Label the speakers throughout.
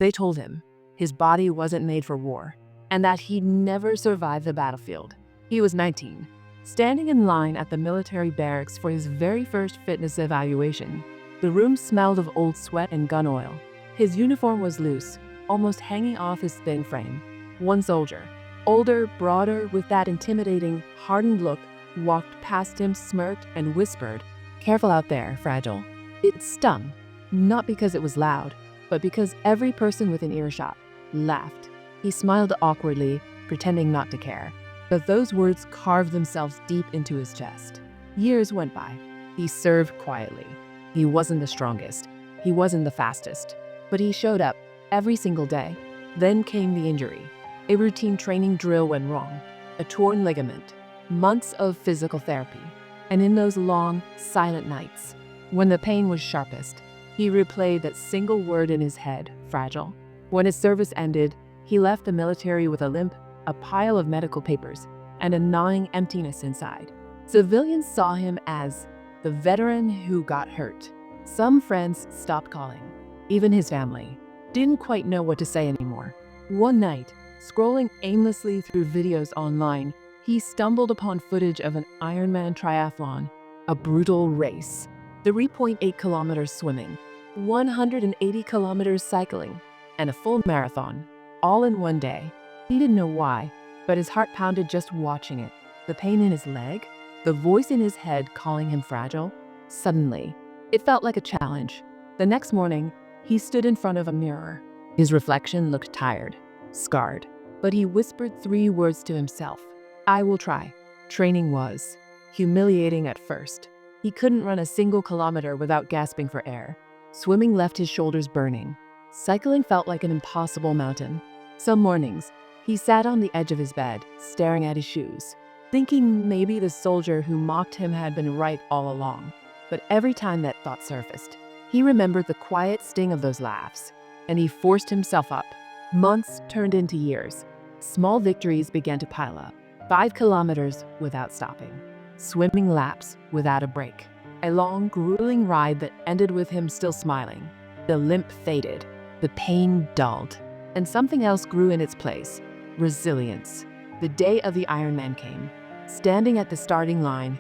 Speaker 1: They told him his body wasn't made for war and that he'd never survive the battlefield. He was 19, standing in line at the military barracks for his very first fitness evaluation. The room smelled of old sweat and gun oil. His uniform was loose, almost hanging off his thin frame. One soldier, older, broader, with that intimidating, hardened look, walked past him, smirked, and whispered, "Careful out there, fragile." It stung, not because it was loud, but because every person within earshot laughed. He smiled awkwardly, pretending not to care, but those words carved themselves deep into his chest. Years went by. He served quietly. He wasn't the strongest. He wasn't the fastest. But he showed up every single day. Then came the injury. A routine training drill went wrong. A torn ligament. Months of physical therapy. And in those long, silent nights, when the pain was sharpest, he replayed that single word in his head, fragile. When his service ended, he left the military with a limp, a pile of medical papers, and a gnawing emptiness inside. Civilians saw him as the veteran who got hurt. Some friends stopped calling. Even his family didn't quite know what to say anymore. One night, scrolling aimlessly through videos online, he stumbled upon footage of an Ironman triathlon, a brutal race. 3.8 kilometers swimming, 180 kilometers cycling, and a full marathon, all in one day. He didn't know why, but his heart pounded just watching it. The pain in his leg, the voice in his head calling him fragile. Suddenly, it felt like a challenge. The next morning, he stood in front of a mirror. His reflection looked tired, scarred, but he whispered 3 words to himself. "I will try." Training was humiliating at first. He couldn't run a single kilometer without gasping for air. Swimming left his shoulders burning. Cycling felt like an impossible mountain. Some mornings, he sat on the edge of his bed, staring at his shoes, thinking maybe the soldier who mocked him had been right all along. But every time that thought surfaced, he remembered the quiet sting of those laughs, and he forced himself up. Months turned into years. Small victories began to pile up. 5 kilometers without stopping. Swimming laps without a break. A long, grueling ride that ended with him still smiling. The limp faded. The pain dulled. And something else grew in its place. Resilience. The day of the Ironman came. Standing at the starting line,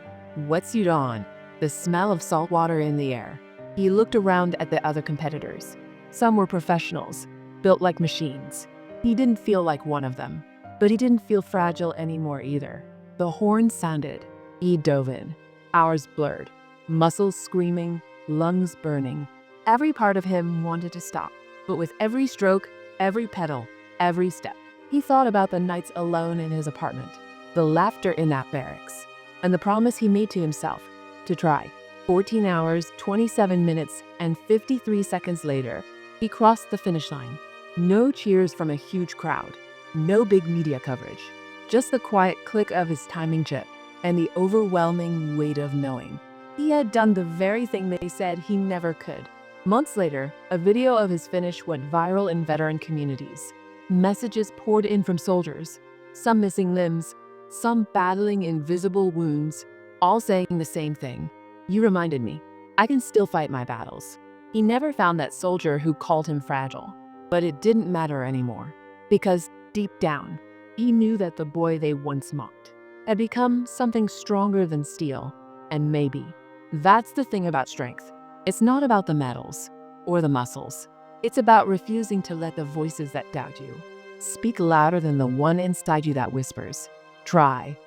Speaker 1: wetsuit on, the smell of salt water in the air. He looked around at the other competitors. Some were professionals, built like machines. He didn't feel like one of them, but he didn't feel fragile anymore either. The horn sounded. He dove in. Hours blurred. Muscles screaming, lungs burning. Every part of him wanted to stop, but with every stroke, every pedal, every step, he thought about the nights alone in his apartment, the laughter in that barracks, and the promise he made to himself to try. 14 hours, 27 minutes, and 53 seconds later, he crossed the finish line. No cheers from a huge crowd, no big media coverage, just the quiet click of his timing chip and the overwhelming weight of knowing he had done the very thing they said he never could. Months later, a video of his finish went viral in veteran communities. Messages poured in from soldiers, some missing limbs, some battling invisible wounds, all saying the same thing. "You reminded me, I can still fight my battles." He never found that soldier who called him fragile, but it didn't matter anymore, because deep down, he knew that the boy they once mocked had become something stronger than steel. And maybe that's the thing about strength. It's not about the medals or the muscles. It's about refusing to let the voices that doubt you speak louder than the one inside you that whispers, "Try."